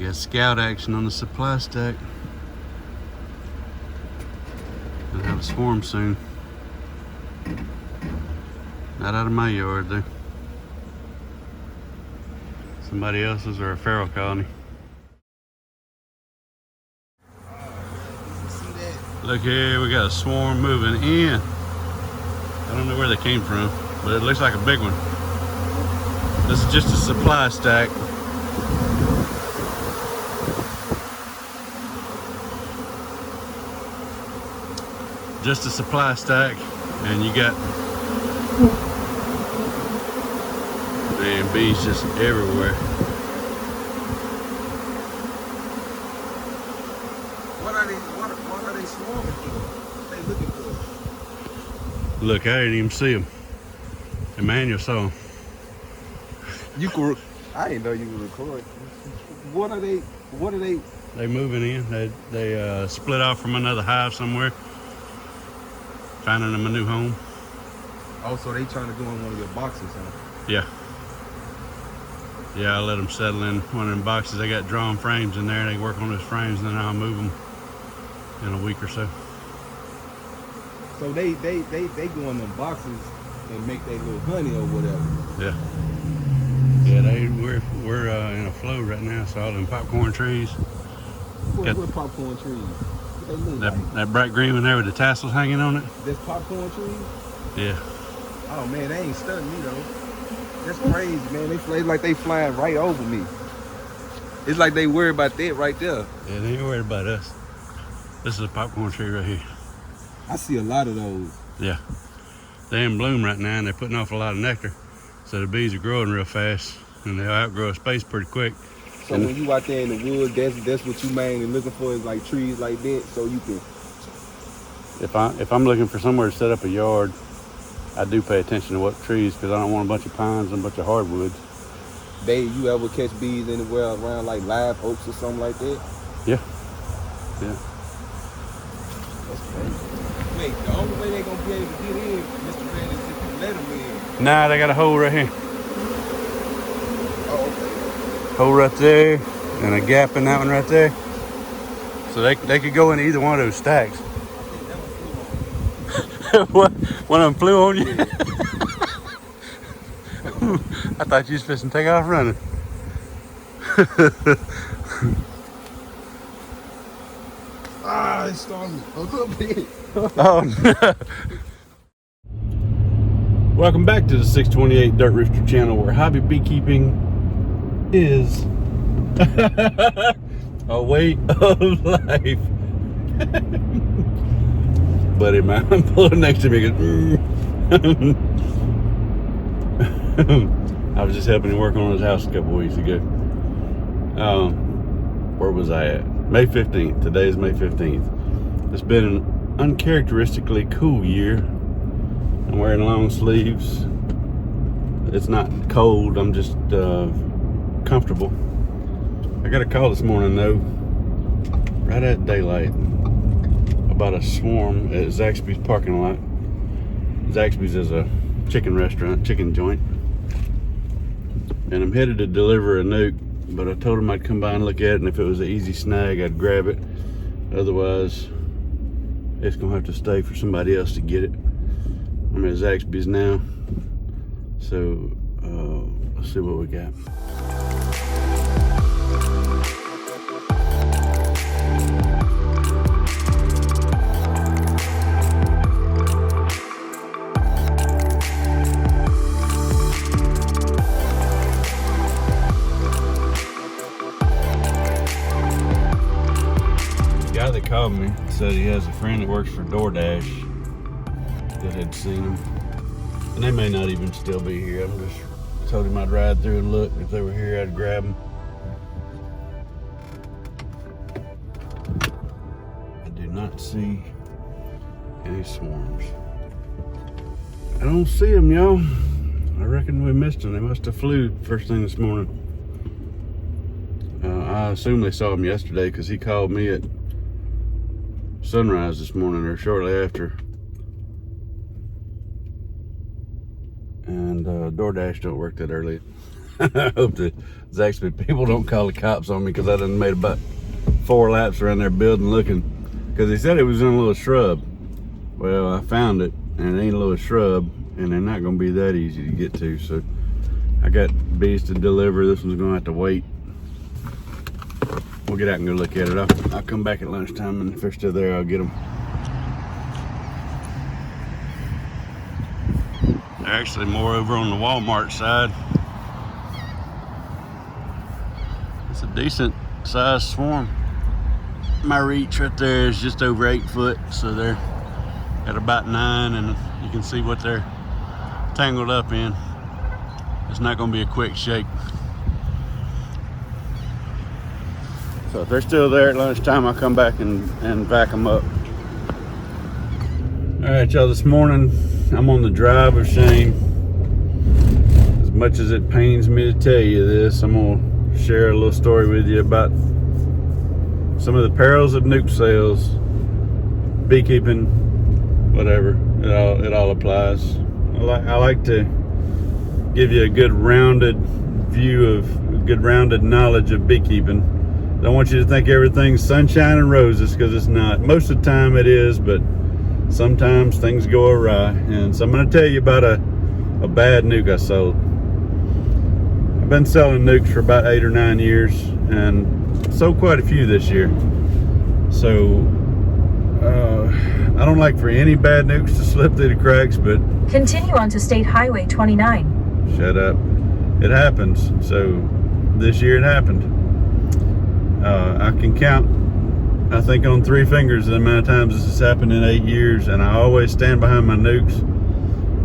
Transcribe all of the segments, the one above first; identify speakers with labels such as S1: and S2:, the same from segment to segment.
S1: got scout action on the supply stack. Gonna have a swarm soon. Not out of my yard though. Somebody else's or a feral colony. Look here, we got a swarm moving in. I don't know where they came from, but it looks like a big one. This is just a supply stack. Just a supply stack, and you got, man, bees just everywhere.
S2: What are they swarming for? What are they looking for?
S1: Look, I didn't even see them. Emmanuel saw them.
S2: You could. I didn't know you could record. What are they?
S1: They moving in. They split off from another hive somewhere, finding them a new home.
S2: Oh, so they trying to go in one of your boxes, huh?
S1: Yeah. Yeah, I let them settle in one of them boxes. They got drawn frames in there. They work on those frames, and then I'll move them in a week or so.
S2: So they go in them boxes and make their little honey or whatever.
S1: Yeah. Yeah, we're in a flow right now. So all them popcorn trees.
S2: What popcorn trees? What they look like?
S1: That bright green one there with the tassels hanging on it.
S2: That's popcorn trees?
S1: Yeah.
S2: Oh man, they ain't stunting me though. That's crazy, man. They fly like they flying right over me. It's like they worried about that right there.
S1: Yeah, they ain't worried about us. This is a popcorn tree right here.
S2: I see a lot of those.
S1: Yeah. They're in bloom right now, and they're putting off a lot of nectar. So the bees are growing real fast, and they'll outgrow a space pretty quick.
S2: So when you out there in the woods, that's what you mainly looking for, is like trees like that, so you can.
S1: If I'm looking for somewhere to set up a yard, I do pay attention to what trees, because I don't want a bunch of pines and a bunch of hardwoods.
S2: You ever catch bees anywhere around like live oaks or something like that?
S1: Yeah. Yeah.
S2: That's crazy. Wait, the only way they gonna be able to get in, Mr. Red, is if you let them in.
S1: Nah, they got a hole right here.
S2: Oh, okay.
S1: Hole right there, and a gap in that one right there. So they could go in either one of those stacks. What? One of them flew on you? I thought you was fixing to take off running.
S2: It stung me a little bit.
S1: Oh no. Welcome back to the 628 Dirt Rooster channel, where hobby beekeeping is a way of life. Buddy of mine pulling next to me goes, I was just helping him work on his house a couple weeks ago. Where was I at? May 15th. Today is May 15th. It's been an uncharacteristically cool year. I'm wearing long sleeves. It's not cold, I'm just comfortable. I got a call this morning though, right at daylight, about a swarm at Zaxby's parking lot. Zaxby's is a chicken restaurant, chicken joint. And I'm headed to deliver a nuke, but I told him I'd come by and look at it, and if it was an easy snag, I'd grab it. Otherwise, it's gonna have to stay for somebody else to get it. I'm at Zaxby's now, so let's see what we got. The guy that called me said he has a friend that works for DoorDash that had seen them, and they may not even still be here. I'm just told him I'd ride through and look. If they were here, I'd grab them. I do not see any swarms. I don't see them, y'all. I reckon we missed them. They must have flew first thing this morning. I assume they saw him yesterday, because he called me at sunrise this morning or shortly after. And DoorDash don't work that early. I hope that actually people don't call the cops on me because I done made about 4 laps around their building looking, because they said it was in a little shrub. Well, I found it, and it ain't a little shrub, and they're not gonna be that easy to get to. So I got bees to deliver. This one's gonna have to wait. We'll get out and go look at it. I'll come back at lunchtime, and if they're still there, I'll get them. They're actually more over on the Walmart side. It's a decent sized swarm. My reach right there is just over 8 foot, so they're at about 9, and you can see what they're tangled up in. It's not going to be a quick shake. So if they're still there at lunchtime, I'll come back and vac them up. All right, y'all, this morning I'm on the drive of shame. As much as it pains me to tell you this, I'm gonna share a little story with you about some of the perils of nuke sales, beekeeping, whatever. It all applies. I like to give you a good rounded view of good rounded knowledge of beekeeping. Don't want you to think everything's sunshine and roses, because it's not. Most of the time it is, but sometimes things go awry. And so I'm going to tell you about a bad nuke I sold. I've been selling nukes for about 8 or 9 years, and sold quite a few this year. So I don't like for any bad nukes to slip through the cracks, but
S3: continue on to State Highway 29.
S1: Shut up. It happens. So this year it happened. I can count, I think, on 3 fingers the amount of times this has happened in 8 years, and I always stand behind my nukes.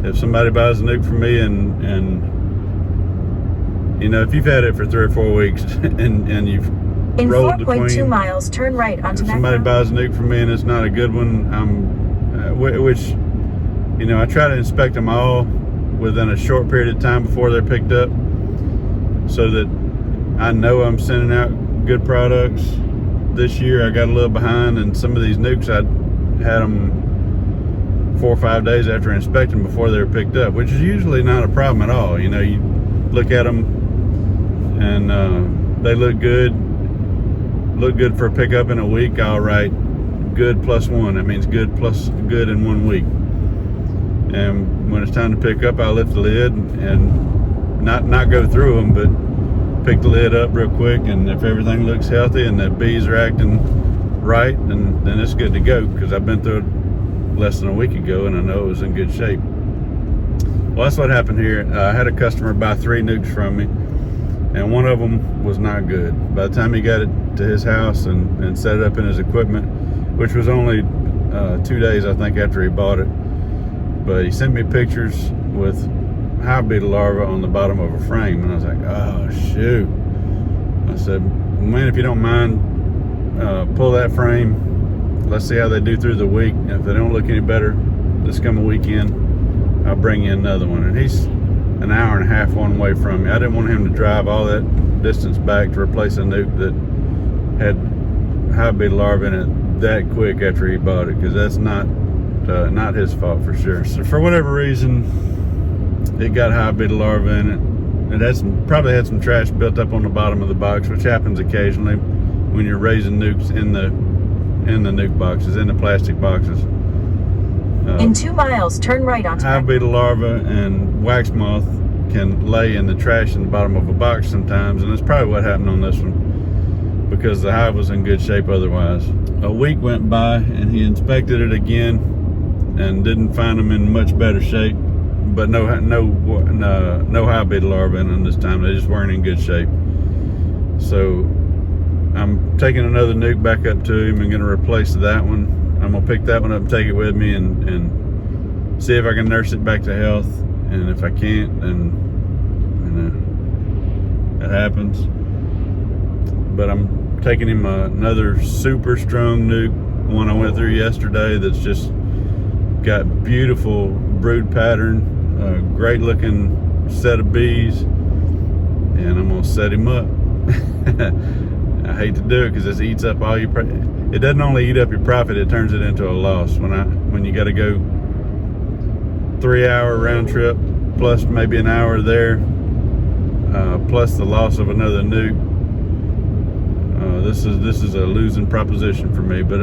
S1: If somebody buys a nuke from me, and you know, if you've had it for 3 or 4 weeks and you've
S3: in
S1: rolled the
S3: 4.2 miles, turn right onto
S1: if somebody buys a nuke from me and it's not a good one, which, you know, I try to inspect them all within a short period of time before they're picked up, so that I know I'm sending out good products. This year I got a little behind, and some of these nukes I had them 4 or 5 days after inspecting before they were picked up, which is usually not a problem at all. You know, you look at them and they look good for a pickup in a week. All right, good +1, that means good plus good in 1 week. And when it's time to pick up, I'll lift the lid and not go through them, but pick the lid up real quick, and if everything looks healthy and the bees are acting right, then it's good to go, because I've been through it less than a week ago and I know it was in good shape. Well, that's what happened here. I had a customer buy 3 nukes from me, and one of them was not good. By the time he got it to his house and set it up in his equipment, which was only 2 days, I think, after he bought it, but he sent me pictures with hive beetle larvae on the bottom of a frame, and I was like, oh shoot. I said, man, if you don't mind, pull that frame, let's see how they do through the week. If they don't look any better this coming weekend, I'll bring you another one. And he's an hour and a half one way from me. I didn't want him to drive all that distance back to replace a nuke that had hive beetle larvae in it that quick after he bought it, because that's not his fault for sure. So for whatever reason, it got hive beetle larvae in it. It had probably had some trash built up on the bottom of the box, which happens occasionally when you're raising nukes in the nuke boxes, in the plastic boxes.
S3: In 2 miles, turn right onto
S1: hive beetle larvae and wax moth can lay in the trash in the bottom of a box sometimes, and that's probably what happened on this one, because the hive was in good shape otherwise. A week went by and he inspected it again and didn't find them in much better shape. But no hive beetle larvae in them this time. They just weren't in good shape. So I'm taking another nuke back up to him and going to replace that one. I'm going to pick that one up and take it with me and see if I can nurse it back to health. And if I can't, then, you know, it happens. But I'm taking him another super strong nuke, one I went through yesterday, that's just got beautiful brood pattern, a great looking set of bees, and I'm gonna set him up. I hate to do it because this eats up all your it doesn't only eat up your profit, it turns it into a loss. When you got to go 3 hour round trip plus maybe an hour there, plus the loss of another nuke. This is a losing proposition for me, but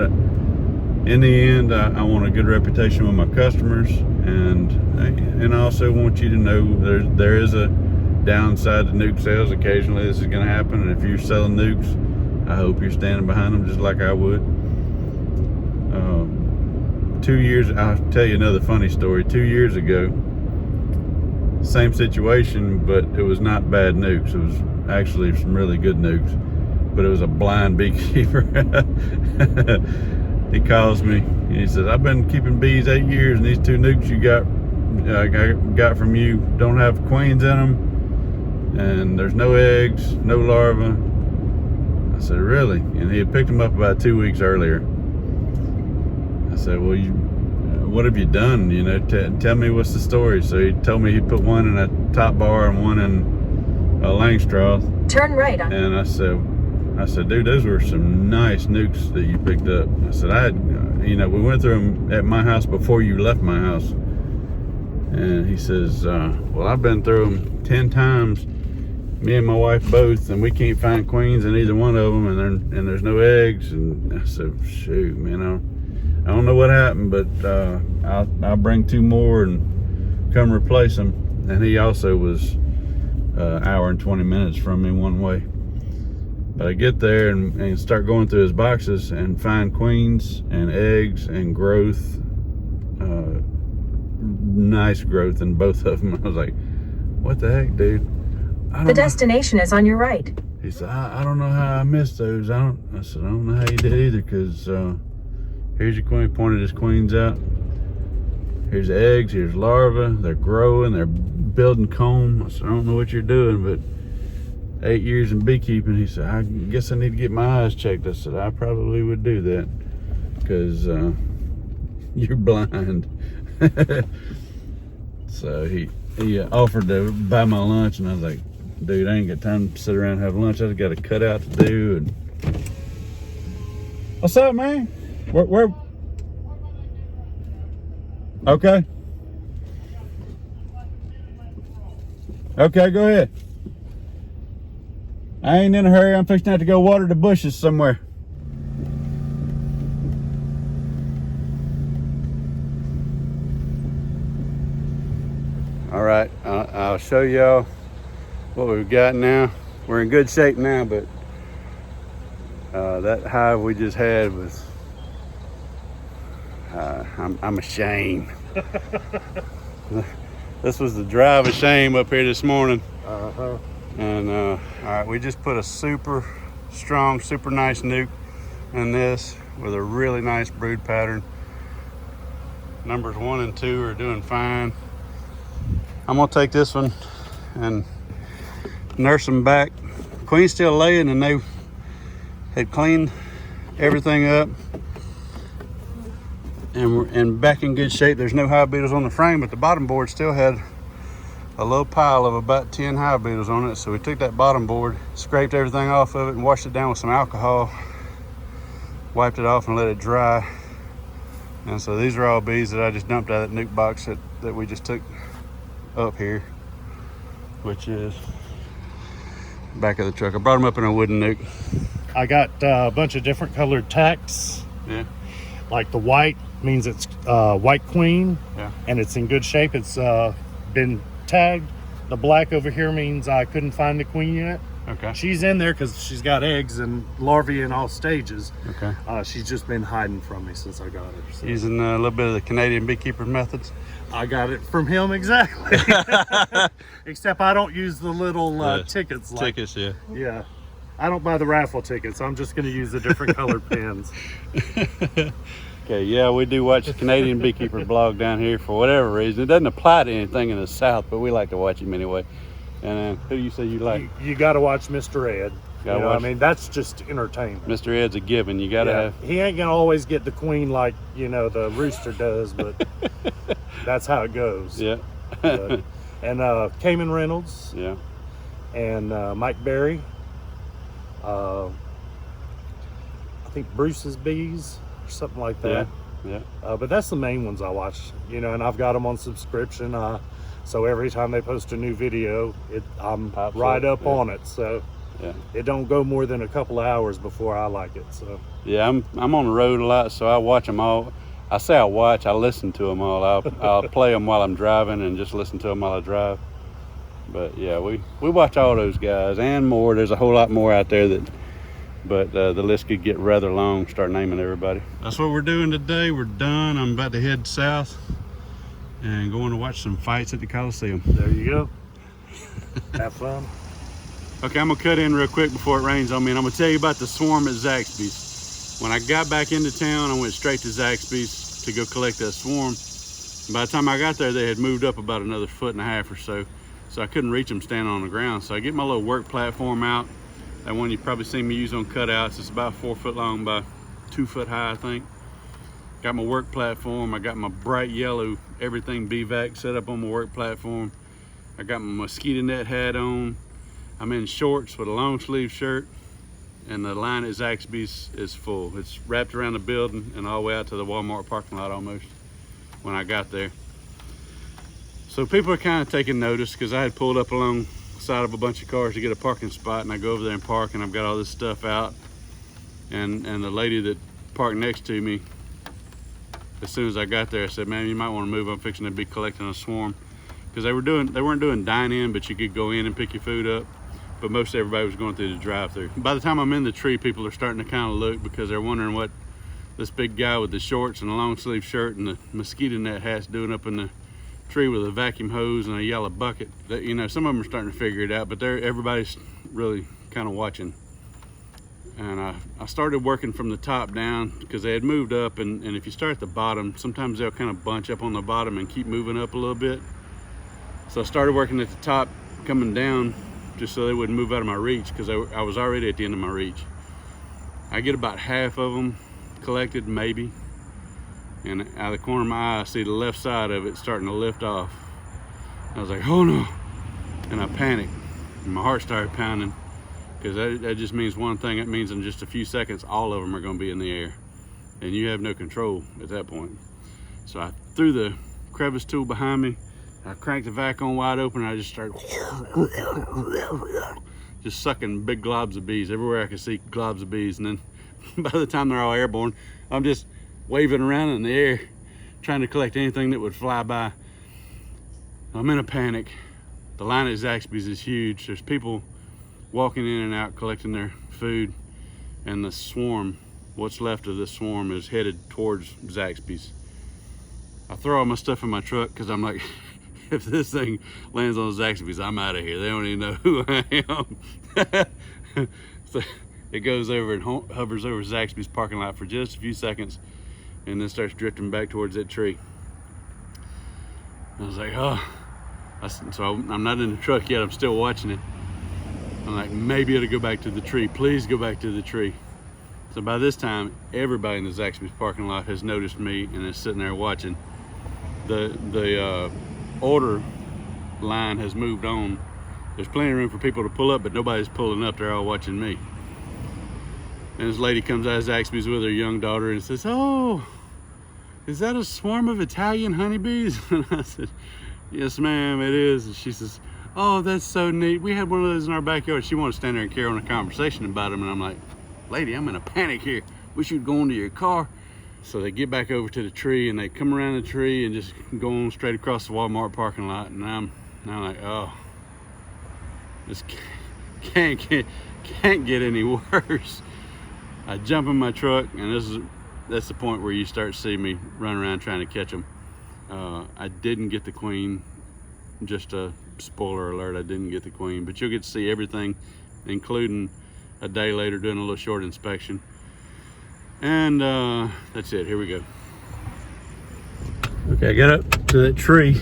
S1: in the end, I want a good reputation with my customers, and I also want you to know there is a downside to nuke sales. Occasionally this is going to happen, and if you're selling nukes, I hope you're standing behind them just like I would. 2 years, I'll tell you another funny story. 2 years ago, same situation, but it was not bad nukes. It was actually some really good nukes, but it was a blind beekeeper. He calls me and he says, I've been keeping bees 8 years, and these 2 nukes you got from you don't have queens in them, and there's no eggs, no larvae. I said, really? And he had picked them up about 2 weeks earlier. I said, well, what have you done? You know, tell me what's the story. So he told me he put one in a top bar and one in a Langstroth.
S3: Turn right on.
S1: And I said, dude, those were some nice nukes that you picked up. I said, we went through them at my house before you left my house. And he says, well, I've been through them 10 times, me and my wife both, and we can't find queens in either one of them, and there's no eggs. And I said, shoot, man, I don't know what happened, but I'll bring 2 more and come replace them. And he also was an hour and 20 minutes from me one way. But I get there and start going through his boxes and find queens and eggs and growth, nice growth in both of them. I was like, what the heck, dude?
S3: The destination is on your right.
S1: He said, I don't know how I missed those. I said, I don't know how you did either, because here's your queen. Pointed his queens out. Here's eggs, here's larvae. They're growing, they're building comb. I said, I don't know what you're doing, but 8 years in beekeeping. He said, I guess I need to get my eyes checked. I said, I probably would do that, because you're blind. So he offered to buy my lunch, and I was like, dude, I ain't got time to sit around and have lunch. I just got a cutout to do. And what's up, man? Where? Okay. Okay, go ahead. I ain't in a hurry. I'm fixing to have to go water the bushes somewhere. All right, I'll show y'all what we've got now. We're in good shape now, but that hive we just had was, I'm ashamed. This was the drive of shame up here this morning. And all right, we just put a super strong, super nice nuke in this with a really nice brood pattern. Numbers 1 and 2 are doing fine. I'm gonna take this one and nurse them back. Queen's still laying, and they had cleaned everything up and we're back in good shape. There's no hive beetles on the frame, but the bottom board still had a low pile of about 10 hive beetles on it. So we took that bottom board, scraped everything off of it, and washed it down with some alcohol, wiped it off and let it dry. And so these are all bees that I just dumped out of that nuke box that we just took up here, which is back of the truck. I brought them up in a wooden nuke.
S4: I got a bunch of different colored tacks.
S1: Yeah.
S4: Like the white means it's white queen,
S1: Yeah.
S4: and it's in good shape. It's been tagged. The black over here means I couldn't find the queen yet.
S1: Okay.
S4: She's in there because she's got eggs and larvae in all stages.
S1: Okay.
S4: She's just been hiding from me since I got her. So.
S1: Using a little bit of the Canadian beekeeper methods.
S4: I got it from him, exactly. Except I don't use the little tickets.
S1: Tickets, yeah.
S4: Yeah. I don't buy the raffle tickets. I'm just going to use the different colored pins.
S1: Okay, yeah, we do watch the Canadian Beekeeper blog down here for whatever reason. It doesn't apply to anything in the South, but we like to watch him anyway. And who do you say you like?
S4: You got to watch Mr. Ed.
S1: Gotta watch.
S4: I mean, that's just entertainment.
S1: Mr. Ed's a given. You got to have.
S4: He ain't going to always get the queen like, the Rooster does, but that's how it goes.
S1: Yeah.
S4: And Cayman Reynolds.
S1: Yeah.
S4: And Mike Berry. I think Bruce's Bees or something like that.
S1: Yeah.
S4: But that's the main ones I watch, and I've got them on subscription. So every time they post a new video, I'm
S1: Pops
S4: right
S1: up,
S4: up
S1: yeah.
S4: on it. So
S1: Yeah.
S4: it don't go more than a couple of hours before I like it. So
S1: Yeah, I'm on the road a lot, so I watch them all. I say I watch, I listen to them all. I'll play them while I'm driving and just listen to them while I drive. But yeah, we watch all those guys and more. There's a whole lot more out there but the list could get rather long. Start naming everybody. That's what we're doing today. We're done. I'm about to head south and going to watch some fights at the Coliseum.
S4: there you go. Have fun.
S1: Okay, I'm gonna cut in real quick before it rains on me, and I'm gonna tell you about the swarm at Zaxby's. When I got back into town, I went straight to Zaxby's to go collect that swarm. By the time I got there, they had moved up about another 1.5 feet or so, so I couldn't reach them standing on the ground. So I get my little work platform out, that one you've probably seen me use on cutouts. It's about 4 foot long by 2 foot high, I think. Got my work platform. I got my bright yellow everything BVAC set up on my work platform. I got my mosquito net hat on. I'm in shorts with a long sleeve shirt, and the line at Zaxby's is full. It's wrapped around the building and all the way out to the Walmart parking lot almost when I got there. So people are kind of taking notice because I had pulled up alongside of a bunch of cars to get a parking spot, and I go over there and park, and I've got all this stuff out. And the lady that parked next to me, as soon as I got there, I said, "Man, you might want to move. I'm fixing to be collecting a swarm." Because they weren't doing dine-in, but you could go in and pick your food up. But most everybody was going through the drive-through. By the time I'm in the tree, people are starting to kind of look because they're wondering what this big guy with the shorts and a long sleeve shirt and the mosquito net hat's doing up in the tree with a vacuum hose and a yellow bucket. That, you know, some of them are starting to figure it out, but everybody's really kind of watching. And I started working from the top down because they had moved up, and if you start at the bottom, sometimes they'll kind of bunch up on the bottom and keep moving up a little bit. So I started working at the top, coming down, just so they wouldn't move out of my reach, because I was already at the end of my reach. I get about half of them collected, maybe, and out of the corner of my eye I see the left side of it starting to lift off. I was like, oh no, and I panicked, and my heart started pounding, because that just means one thing. It means in just a few seconds all of them are going to be in the air, and you have no control at that point. So I threw the crevice tool behind me, I cranked the vac on wide open, and I just started just sucking big globs of bees everywhere I could see globs of bees. And then by the time they're all airborne, I'm just waving around in the air trying to collect anything that would fly by. I'm in a panic. The line at Zaxby's is huge. There's people walking in and out collecting their food, and the swarm, what's left of this swarm, is headed towards Zaxby's. I throw all my stuff in my truck because I'm like, if this thing lands on Zaxby's, I'm out of here. They don't even know who I am. So it goes over and hovers over Zaxby's parking lot for just a few seconds, and then starts drifting back towards that tree. I was like, oh. So I'm not in the truck yet. I'm still watching it. I'm like, maybe it'll go back to the tree. Please go back to the tree. So by this time, everybody in the Zaxby's parking lot has noticed me and is sitting there watching. The order line has moved on. There's plenty of room for people to pull up, but nobody's pulling up. They're all watching me. And this lady comes out of Zaxby's with her young daughter and says, "Oh, is that a swarm of Italian honeybees?" And I said, "Yes, ma'am, it is." And she says, "Oh, that's so neat. We had one of those in our backyard." She wanted to stand there and carry on a conversation about them. And I'm like, "Lady, I'm in a panic here. Wish you'd go into your car." So they get back over to the tree, and they come around the tree and just go on straight across the Walmart parking lot. And I'm like, oh, this can't get any worse. I jump in my truck, and that's the point where you start seeing me run around trying to catch them. I didn't get the queen. Just a spoiler alert, I didn't get the queen, but you'll get to see everything, including a day later doing a little short inspection. And that's it. Here we go. Okay, I got up to that tree.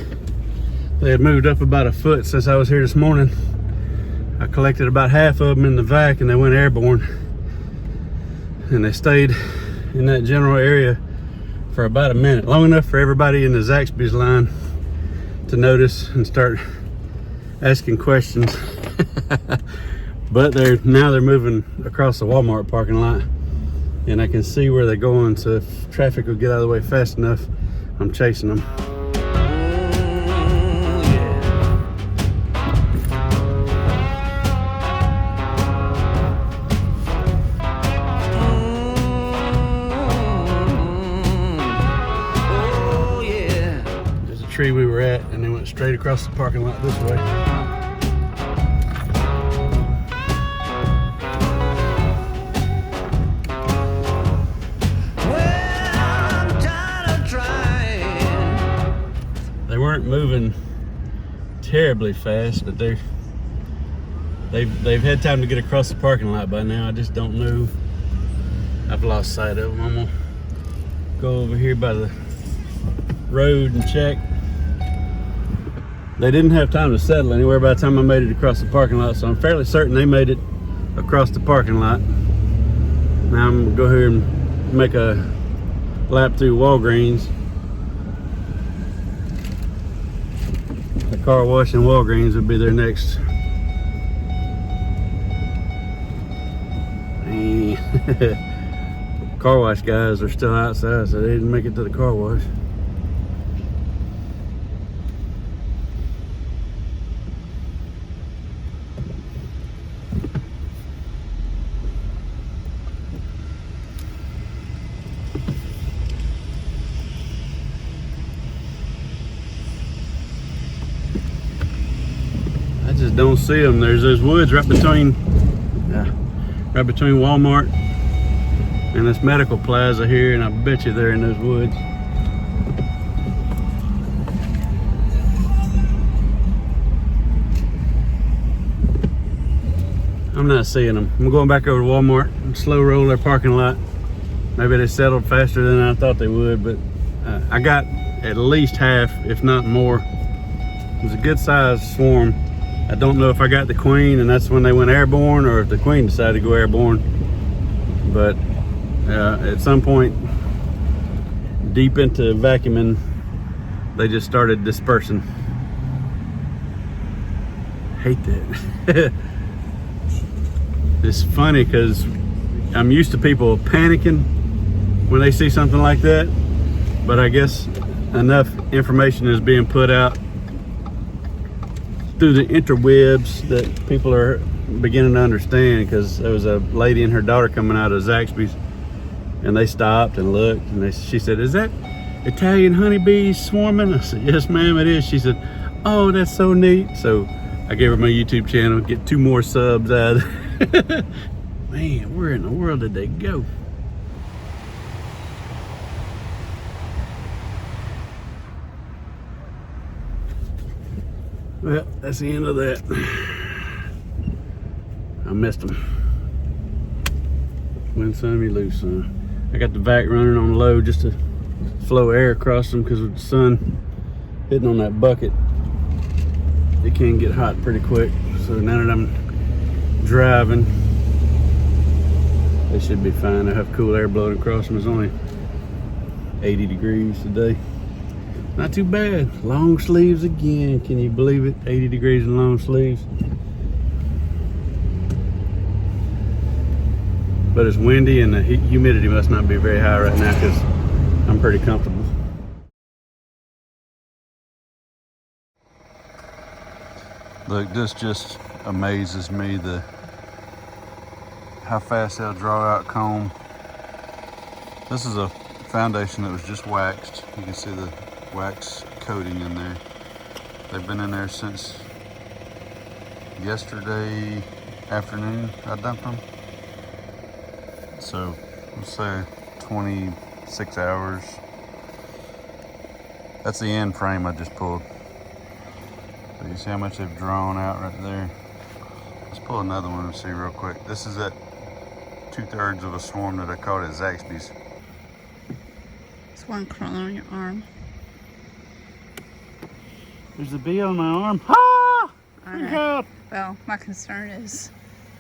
S1: They had moved up about a foot since I was here this morning. I collected about half of them in the vac, and they went airborne. And they stayed in that general area for about a minute, long enough for everybody in the Zaxby's line to notice and start asking questions. But now they're moving across the Walmart parking lot, and I can see where they're going, so if traffic will get out of the way fast enough, I'm chasing them.
S2: Yeah.
S1: tree we were at, and they went straight across the parking lot this way. They weren't moving terribly fast, but they've had time to get across the parking lot by now. I just don't know. I've lost sight of them. I'm gonna go over here by the road and check. They didn't have time to settle anywhere by the time I made it across the parking lot, so I'm fairly certain they made it across the parking lot. Now I'm gonna go here and make a lap through Walgreens. The car wash and Walgreens would be their next. Car wash guys are still outside, so they didn't make it to the car wash. I just don't see them. There's those woods right between Walmart and this medical plaza here, and I bet you they're in those woods. I'm not seeing them. I'm going back over to Walmart and slow roll their parking lot. Maybe they settled faster than I thought they would, but I got at least half, if not more. It was a good sized swarm. I don't know if I got the queen and that's when they went airborne, or if the queen decided to go airborne. But at some point, deep into vacuuming, they just started dispersing. Hate that. It's funny because I'm used to people panicking when they see something like that, but I guess enough information is being put out through the interwebs that people are beginning to understand, because there was a lady and her daughter coming out of Zaxby's, and they stopped and looked, and she said, "Is that Italian honeybees swarming?" I said, "Yes, ma'am, it is." She said, "Oh, that's so neat." So I gave her my YouTube channel, get 2 more subs out of it. Man, where in the world did they go? Well, that's the end of that. I missed them. Win some, you lose some. I got the vac running on low just to flow air across them, because with the sun hitting on that bucket, it can get hot pretty quick. So now that I'm driving, they should be fine. They have cool air blowing across them. It's only 80 degrees today. Not too bad. Long sleeves again. Can you believe it? 80 degrees in long sleeves. But it's windy and the humidity must not be very high right now, because I'm pretty comfortable. Look, this just amazes me, how fast they'll draw out comb. This is a foundation that was just waxed. You can see the wax coating in there. They've been in there since yesterday afternoon I dumped them. So let's say 26 hours. That's the end frame I just pulled. So you see how much they've drawn out right there. Let's pull another one and see real quick. This is at 2/3 of a swarm that I caught at Zaxby's.
S5: There's one crawling on your arm.
S1: There's a bee on my arm. Ah!
S5: Look out! Well, my concern is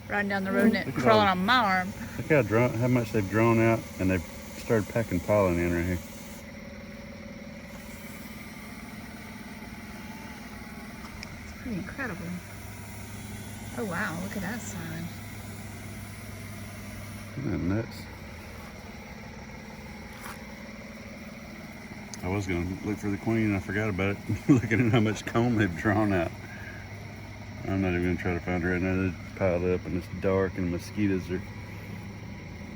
S5: riding down the road and it crawling on my arm.
S1: Look how much they've drawn out, and they've started packing pollen in right here.
S5: It's pretty incredible. Oh wow, look at that sign.
S1: Isn't that nuts? I was gonna look for the queen and I forgot about it. Looking at how much comb they've drawn out. I'm not even gonna try to find her right now. They're piled up and it's dark and the mosquitoes are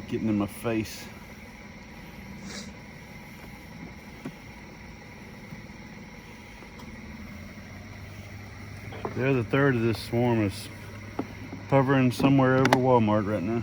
S1: getting in my face. The other third of this swarm is hovering somewhere over Walmart right now.